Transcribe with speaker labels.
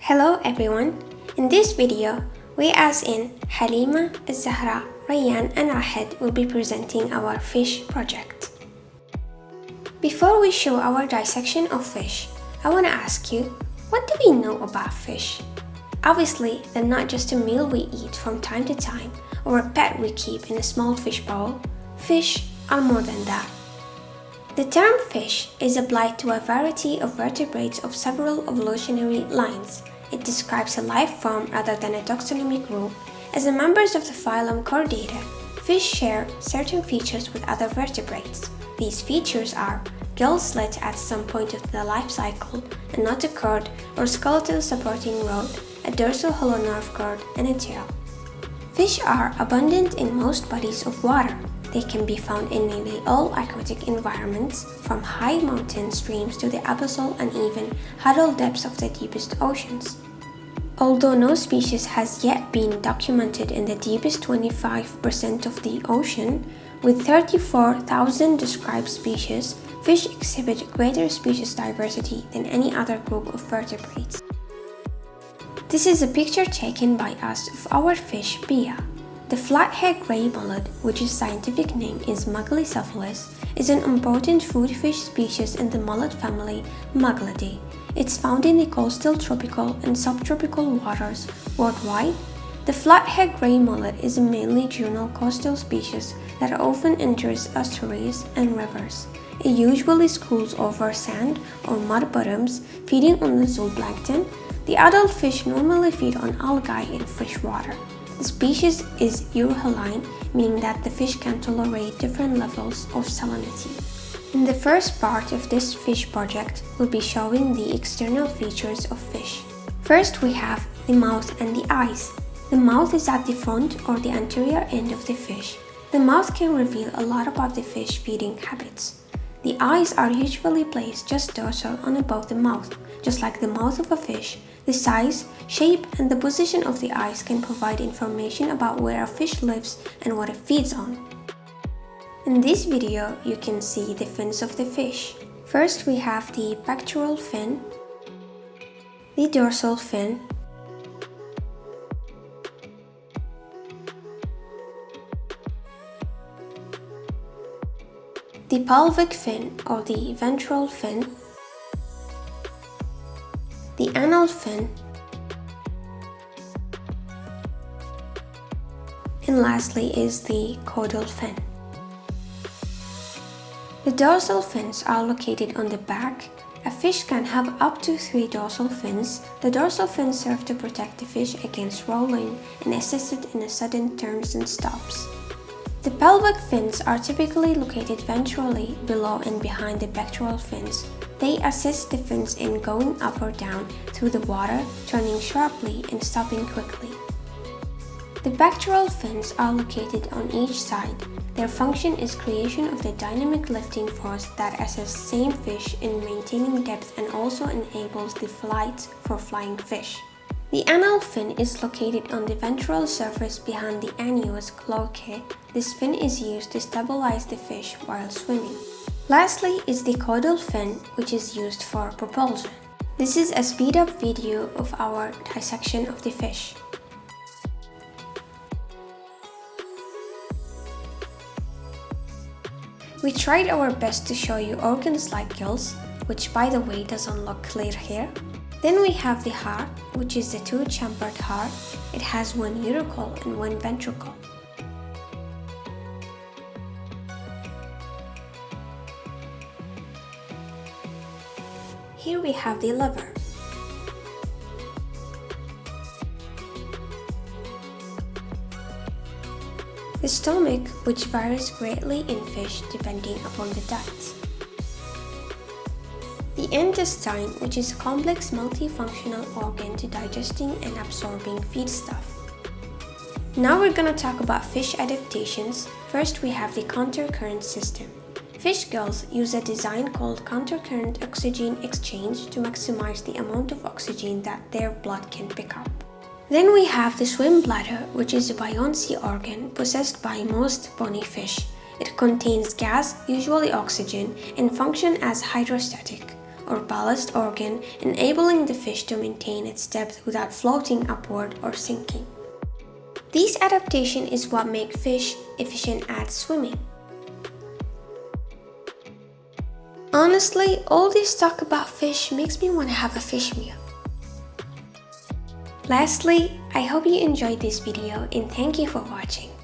Speaker 1: Hello everyone. In this video, we as in Halima, Zahra, Rayyan and Rahed will be presenting our fish project. Before we show our dissection of fish, I want to ask you, what do we know about fish? Obviously, they're not just a meal we eat from time to time or a pet we keep in a small fish bowl. Fish are more than that. The term fish is applied to a variety of vertebrates of several evolutionary lines. It describes a life form rather than a taxonomic group. As the members of the phylum Chordata, fish share certain features with other vertebrates. These features are gill slit at some point of the life cycle, a notochord or skeletal supporting rod, a dorsal hollow nerve cord, and a tail. Fish are abundant in most bodies of water. They can be found in nearly all aquatic environments, from high mountain streams to the abyssal and even huddled depths of the deepest oceans. Although no species has yet been documented in the deepest 25% of the ocean, with 34,000 described species, fish exhibit greater species diversity than any other group of vertebrates. This is a picture taken by us of our fish Bia. The flathead gray mullet, which its scientific name is Mugglecephalus, is an important food fish species in the mullet family Muggleidae. It's found in the coastal tropical and subtropical waters worldwide. The flathead gray mullet is a mainly diurnal coastal species that often enters estuaries and rivers. It usually schools over sand or mud bottoms, feeding on the zooplankton. The adult fish normally feed on algae in fresh water. The species is euhaline, meaning that the fish can tolerate different levels of salinity. In the first part of this fish project, we'll be showing the external features of fish. First, we have the mouth and the eyes. The mouth is at the front or the anterior end of the fish. The mouth can reveal a lot about the fish feeding habits. The eyes are usually placed just dorsal on above the mouth, just like the mouth of a fish. The size, shape, and the position of the eyes can provide information about where a fish lives and what it feeds on. In this video, you can see the fins of the fish. First, we have the pectoral fin, the dorsal fin, the pelvic fin or the ventral fin, the anal fin, and lastly is the caudal fin. The dorsal fins are located on the back. A fish can have up to 3 dorsal fins. The dorsal fins serve to protect the fish against rolling and assist it in a sudden turns and stops. The pelvic fins are typically located ventrally below and behind the pectoral fins. They assist the fins in going up or down through the water, turning sharply and stopping quickly. The pectoral fins are located on each side. Their function is creation of the dynamic lifting force that assists same fish in maintaining depth and also enables the flight for flying fish. The anal fin is located on the ventral surface behind the annulus cloacae. This fin is used to stabilize the fish while swimming. Lastly is the caudal fin, which is used for propulsion. This is a speed-up video of our dissection of the fish. We tried our best to show you organs like gills, which by the way doesn't look clear here. Then we have the heart, which is the two-chambered heart. It has one utricle and one ventricle. Here we have the liver. The stomach, which varies greatly in fish depending upon the diet. The intestine, which is a complex multifunctional organ to digesting and absorbing feedstuff. Now we're going to talk about fish adaptations. First, we have the countercurrent system. Fish gills use a design called countercurrent oxygen exchange to maximize the amount of oxygen that their blood can pick up. Then we have the swim bladder, which is a buoyancy organ possessed by most bony fish. It contains gas, usually oxygen, and functions as hydrostatic. or ballast organ, enabling the fish to maintain its depth without floating upward or sinking. This adaptation is what makes fish efficient at swimming. Honestly, all this talk about fish makes me want to have a fish meal. Lastly, I hope you enjoyed this video and thank you for watching.